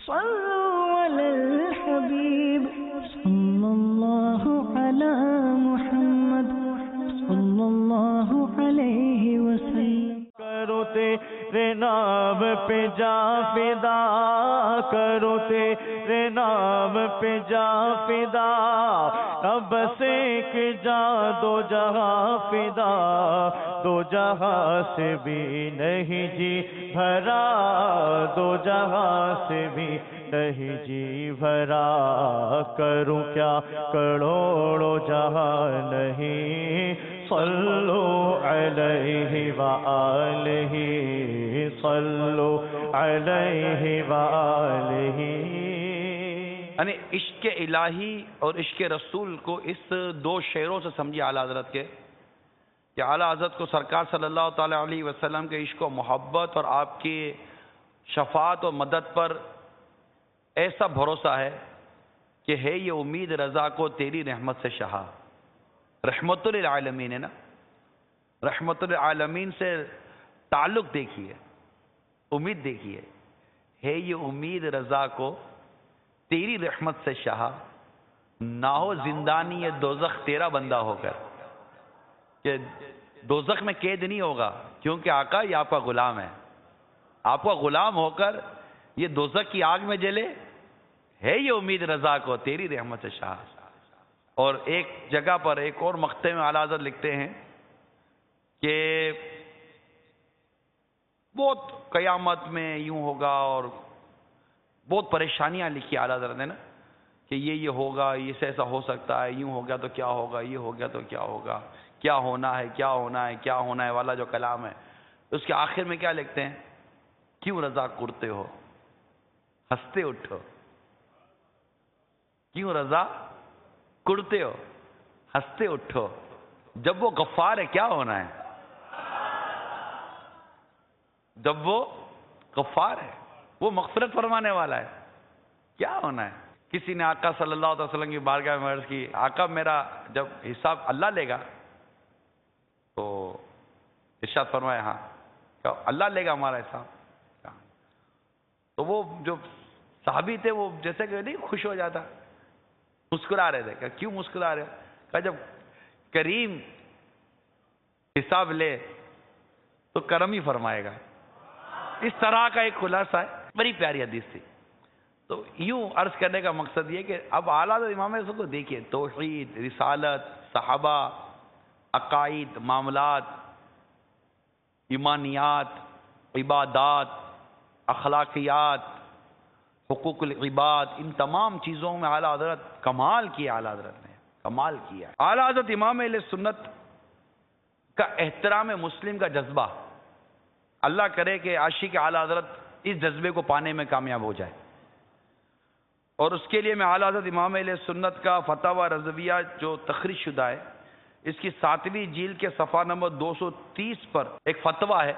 صلوا على الحبيب صلى الله على محمد صلى الله عليه وسلم. کرو تیرے نام پہ جا فدا، کرو تیرے نام پہ جا فدا، اب سے ایک جا دو جہاں فدا، دو جہاں سے بھی نہیں جی بھرا، دو جہاں سے بھی نہیں جی بھرا، کروں کیا کروڑوں جہاں نہیں، صلو علیہ وآلہ، صلو علیہ وآلہ. یعنی عشق الہی اور عشق رسول کو اس دو شعروں سے سمجھے اعلیٰ حضرت کے، کہ اعلیٰ حضرت کو سرکار صلی اللہ تعالی علیہ وسلم کے عشق و محبت اور آپ کی شفاعت و مدد پر ایسا بھروسہ ہے کہ ہے یہ امید رضا کو تیری رحمت سے شہا. رحمت للعالمین ہے نا، رحمت للعالمین سے تعلق دیکھیے، امید دیکھیے، ہے یہ امید رضا کو تیری رحمت سے شہا، نہ ہو زندانی یہ دوزخ تیرا بندہ ہو کر، کہ دوزخ میں قید نہیں ہوگا کیونکہ آقا یہ آپ کا غلام ہے، آپ کا غلام ہو کر یہ دوزخ کی آگ میں جلے، ہے یہ امید رضا کو تیری رحمت سے شہا. اور ایک جگہ پر ایک اور مقطع میں اعلیٰ حضرت لکھتے ہیں کہ بہت قیامت میں یوں ہوگا، اور بہت پریشانیاں لکھی اعلیٰ حضرت نے نا، کہ یہ ہوگا، یہ سے ایسا ہو سکتا ہے، یوں ہو گیا تو کیا ہوگا، یہ ہو گیا تو کیا ہوگا، کیا ہونا ہے، کیا ہونا ہے، کیا ہونا ہے والا جو کلام ہے، اس کے آخر میں کیا لکھتے ہیں؟ کیوں رضا کرتے ہو ہنستے اٹھو، کیوں رضا کرتے ہو ہنستے اٹھو، جب وہ غفار ہے کیا ہونا ہے، جب وہ غفار ہے، وہ مغفرت فرمانے والا ہے، کیا ہونا ہے. کسی نے آقا صلی اللہ علیہ وسلم کی بارگاہ میں عرض کی، آقا میرا جب حساب اللہ لے گا تو ارشاد فرمایا ہاں کیا اللہ لے گا ہمارا حساب. تو وہ جو صحابی تھے وہ جیسے کہ نہیں خوش ہو جاتا، مسکرا رہے تھے. کہ کیوں مسکرا رہے؟ کہ جب کریم حساب لے تو کرم ہی فرمائے گا. اس طرح کا ایک خلاصہ ہے، بڑی پیاری حدیث تھی. تو یوں عرض کرنے کا مقصد یہ کہ اب اعلیٰ امام حسن کو دیکھیے، توحید، رسالت، صحابہ، عقائد، معاملات، ایمانیات، عبادات، اخلاقیات، حقوق العباد، ان تمام چیزوں میں اعلیٰ حضرت کمال کیا. اعلیٰ حضرت نے کمال کیا. اعلیٰ حضرت امام اہل سنت کا احترام مسلم کا جذبہ، اللہ کرے کہ عاشق اعلیٰ حضرت اس جذبے کو پانے میں کامیاب ہو جائے. اور اس کے لیے میں اعلیٰ حضرت امام اہل سنت کا فتاوی رضویہ جو تخریج شدہ ہے، اس کی 7ویں جلد کے صفحہ نمبر 230 پر ایک فتویٰ ہے.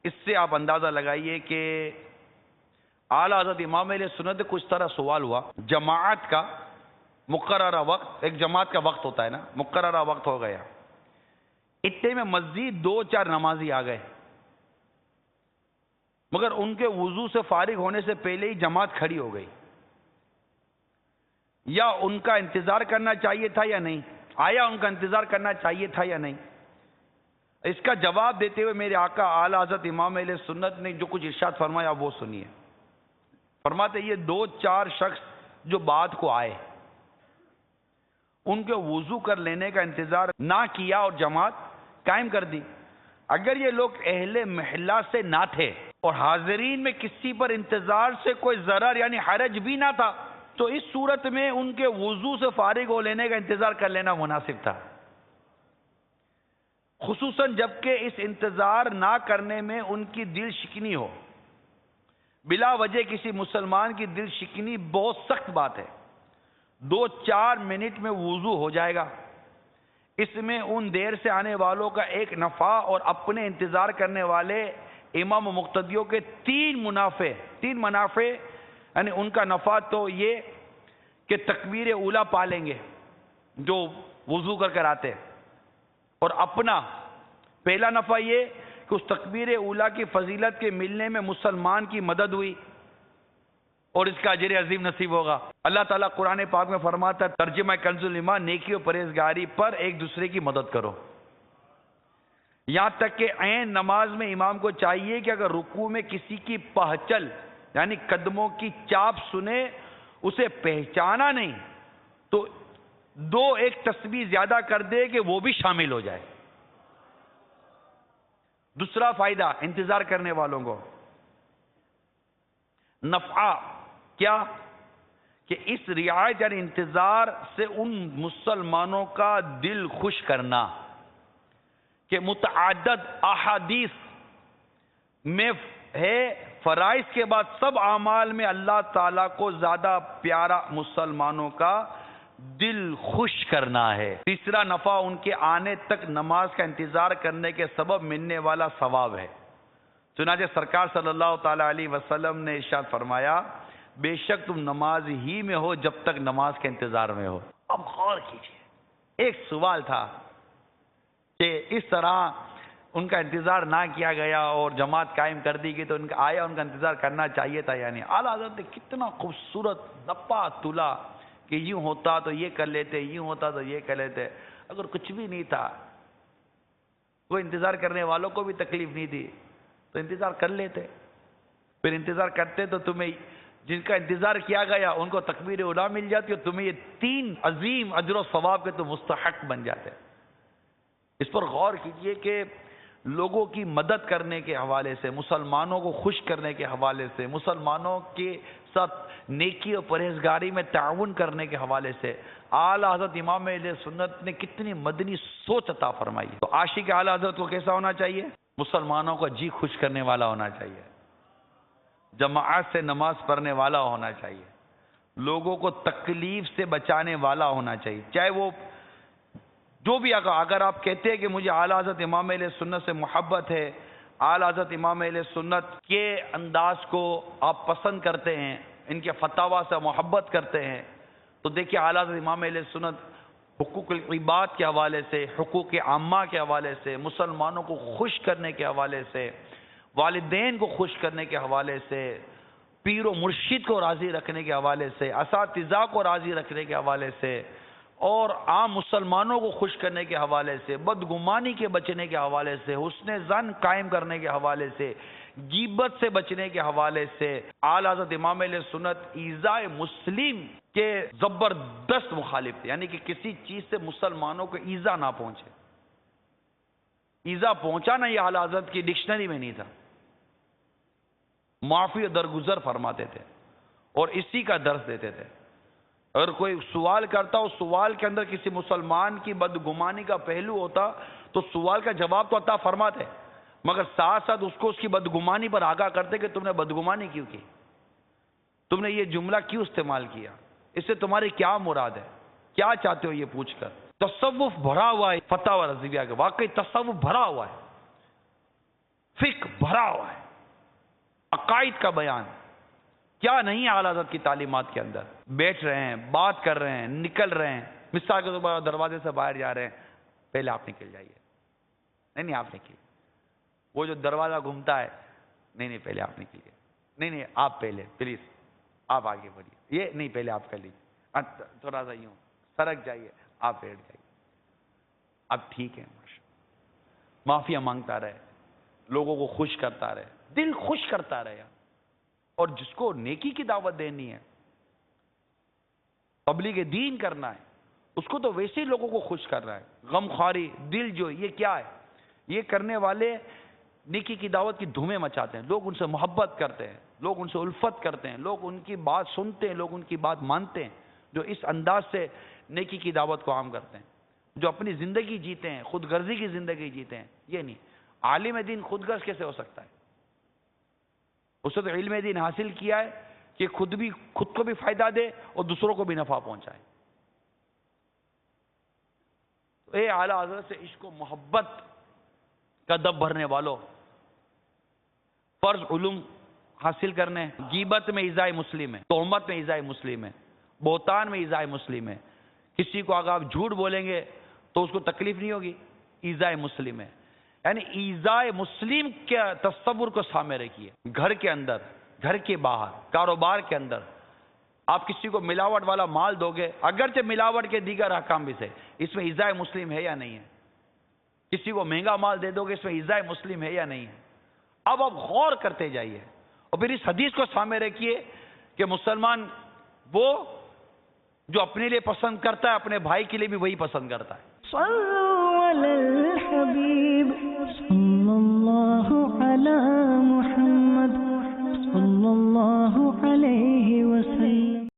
اس سے آپ اندازہ لگائیے کہ اعلیٰ حضرت امام اہل سنت کو اس طرح سوال ہوا، جماعت کا مقررہ وقت، ایک جماعت کا وقت ہوتا ہے نا، مقررہ وقت ہو گیا، اتنے میں مزید 2-4 نمازی آ گئے، مگر ان کے وضو سے فارغ ہونے سے پہلے ہی جماعت کھڑی ہو گئی. یا ان کا انتظار کرنا چاہیے تھا یا نہیں؟ آیا ان کا انتظار کرنا چاہیے تھا یا نہیں؟ اس کا جواب دیتے ہوئے میرے آقا اعلیٰ حضرت امام اہل سنت نے جو کچھ ارشاد فرمایا وہ سنیے. فرماتے یہ 2-4 شخص جو بعد کو آئے، ان کے وضو کر لینے کا انتظار نہ کیا اور جماعت قائم کر دی. اگر یہ لوگ اہل محلہ سے نہ تھے اور حاضرین میں کسی پر انتظار سے کوئی ضرر یعنی حرج بھی نہ تھا، تو اس صورت میں ان کے وضو سے فارغ ہو لینے کا انتظار کر لینا مناسب تھا، خصوصاً جبکہ اس انتظار نہ کرنے میں ان کی دل شکنی ہو. بلا وجہ کسی مسلمان کی دل شکنی بہت سخت بات ہے. 2-4 منٹ میں وضو ہو جائے گا. اس میں ان دیر سے آنے والوں کا ایک نفع اور اپنے انتظار کرنے والے امام و مقتدیوں کے 3 منافع، یعنی ان کا نفع تو یہ کہ تکبیر اولیٰ پا لیں گے جو وضو کر آتے، اور اپنا پہلا نفع یہ کہ اس تکبیر اولیٰ کی فضیلت کے ملنے میں مسلمان کی مدد ہوئی، اور اس کا اجر عظیم نصیب ہوگا۔ اللہ تعالیٰ قرآن پاک میں فرماتا ہے، ترجمہ کنز الایمان، نیکی و پرہیزگاری پر ایک دوسرے کی مدد کرو۔ یہاں تک کہ عین نماز میں امام کو چاہیے کہ اگر رکوع میں کسی کی پہچل یعنی قدموں کی چاپ سنے، اسے پہچانا نہیں تو 2-1 تسبیح زیادہ کر دے کہ وہ بھی شامل ہو جائے۔ دوسرا فائدہ انتظار کرنے والوں کو نفع کیا کہ اس رعایت یعنی انتظار سے ان مسلمانوں کا دل خوش کرنا کہ متعدد احادیث میں ہے فرائض کے بعد سب اعمال میں اللہ تعالیٰ کو زیادہ پیارا مسلمانوں کا دل خوش کرنا ہے۔ تیسرا نفع ان کے آنے تک نماز کا انتظار کرنے کے سبب ملنے والا ثواب ہے۔ چنانچہ سرکار صلی اللہ تعالی علیہ وسلم نے ارشاد فرمایا، بے شک تم نماز ہی میں ہو جب تک نماز کے انتظار میں ہو۔ اب غور کیجئے، ایک سوال تھا کہ اس طرح ان کا انتظار نہ کیا گیا اور جماعت قائم کر دی گئی تو ان کا انتظار کرنا چاہیے تھا یعنی اعلیٰ حضرت نے کتنا خوبصورت نپا تلا کہ یوں ہوتا تو یہ کر لیتے، یوں ہوتا تو یہ کر لیتے۔ اگر کچھ بھی نہیں تھا، وہ انتظار کرنے والوں کو بھی تکلیف نہیں تھی تو انتظار کر لیتے۔ پھر انتظار کرتے تو تمہیں جن کا انتظار کیا گیا ان کو تکبیر اولیٰ مل جاتی اور تمہیں یہ 3 عظیم اجر و ثواب کے تو مستحق بن جاتے۔ اس پر غور کیجئے کہ لوگوں کی مدد کرنے کے حوالے سے، مسلمانوں کو خوش کرنے کے حوالے سے، مسلمانوں کے ساتھ نیکی اور پرہیزگاری میں تعاون کرنے کے حوالے سے اعلیٰ حضرت امام اہل سنت نے کتنی مدنی سوچ عطا فرمائی۔ تو عاشق اعلیٰ حضرت کو کیسا ہونا چاہیے؟ مسلمانوں کو جی خوش کرنے والا ہونا چاہیے، جماعت سے نماز پڑھنے والا ہونا چاہیے، لوگوں کو تکلیف سے بچانے والا ہونا چاہیے، چاہے وہ جو بھی اگر آپ کہتے ہیں کہ مجھے اعلیٰ حضرت امام اہل سنت سے محبت ہے، اعلیٰ حضرت امام اہل سنت کے انداز کو آپ پسند کرتے ہیں، ان کے فتاوی سے محبت کرتے ہیں، تو دیکھیے اعلیٰ حضرت امام اہل سنت حقوق العباد کے حوالے سے، حقوق عامہ کے حوالے سے، مسلمانوں کو خوش کرنے کے حوالے سے، والدین کو خوش کرنے کے حوالے سے، پیر و مرشد کو راضی رکھنے کے حوالے سے، اساتذہ کو راضی رکھنے کے حوالے سے اور عام مسلمانوں کو خوش کرنے کے حوالے سے، بدگمانی کے بچنے کے حوالے سے، حسن ظن قائم کرنے کے حوالے سے، غیبت سے بچنے کے حوالے سے اعلیٰ حضرت امام اہل سنت ایذاء مسلم کے زبردست مخالف تھے، یعنی کہ کسی چیز سے مسلمانوں کو ایذا نہ پہنچے۔ ایذا پہنچانا یہ اعلیٰ حضرت کی ڈکشنری میں نہیں تھا، معافی و درگزر فرماتے تھے اور اسی کا درس دیتے تھے۔ اگر کوئی سوال کرتا، اس سوال کے اندر کسی مسلمان کی بدگمانی کا پہلو ہوتا تو سوال کا جواب تو عطا فرماتے، مگر ساتھ ساتھ اس کو اس کی بدگمانی پر آگاہ کرتے کہ تم نے بدگمانی کیوں کی، تم نے یہ جملہ کیوں استعمال کیا، اس سے تمہاری کیا مراد ہے، کیا چاہتے ہو یہ پوچھ کر۔ تصوف بھرا ہوا ہے فتاوی رضویہ کے، واقعی تصوف بھرا ہوا ہے، فقہ بھرا ہوا ہے، عقائد کا بیان کیا نہیں اعلیٰ حضرت کی تعلیمات کے اندر۔ بیٹھ رہے ہیں، بات کر رہے ہیں، نکل رہے ہیں، مثال کے طور پر دروازے سے باہر جا رہے ہیں، پہلے آپ نکل جائیے، نہیں آپ نکلیے، وہ جو دروازہ گھومتا ہے، نہیں پہلے آپ نکلیے، نہیں آپ پہلے پلیز آپ آگے بڑھیے، یہ نہیں پہلے آپ کر لیجیے، تھوڑا سا یوں سرک جائیے، آپ بیٹھ جائیے، اب ٹھیک ہے، معافیاں مانگتا رہے، لوگوں کو خوش کرتا رہے، دل خوش کرتا رہے۔ اور جس کو نیکی کی دعوت دینی ہے، تبلیغ دین کرنا ہے، اس کو تو ویسے ہی لوگوں کو خوش کر رہا ہے۔ غم خواری، دل جو، یہ کیا ہے؟ یہ کرنے والے نیکی کی دعوت کی دھومیں مچاتے ہیں، لوگ ان سے محبت کرتے ہیں، لوگ ان سے الفت کرتے ہیں، لوگ ان کی بات سنتے ہیں، لوگ ان کی بات مانتے ہیں، جو اس انداز سے نیکی کی دعوت کو عام کرتے ہیں، جو اپنی زندگی جیتے ہیں، خود غرضی کی زندگی جیتے ہیں۔ یہ نہیں، عالم دین خود غرض کیسے ہو سکتا ہے؟ اس نے تو علم دین حاصل کیا ہے کہ خود کو بھی فائدہ دے اور دوسروں کو بھی نفع پہنچائے۔ تو اے اعلیٰ حضرت سے عشق و محبت کا دب بھرنے والوں، فرض علوم حاصل کرنے، غیبت میں ایذاء مسلم ہے، تہمت میں ایذاء مسلم ہے، بہتان میں ایذاء مسلم ہے۔ کسی کو اگر آپ جھوٹ بولیں گے تو اس کو تکلیف نہیں ہوگی، ایذاء مسلم ہے۔ یعنی ایذاء مسلم کے تصور کو سامنے رکھیے، گھر کے اندر گھر کے باہر، کاروبار کے اندر آپ کسی کو ملاوٹ والا مال دو گے، اگرچہ ملاوٹ کے دیگر احکام بھی سے، اس میں ایذاء مسلم ہے یا نہیں ہے؟ کسی کو مہنگا مال دے دو گے، اس میں ایذاء مسلم ہے یا نہیں ہے؟ اب آپ غور کرتے جائیے اور پھر اس حدیث کو سامنے رکھیے کہ مسلمان وہ جو اپنے لیے پسند کرتا ہے اپنے بھائی کے لیے بھی وہی پسند کرتا ہے۔ صلوا علی الحبیب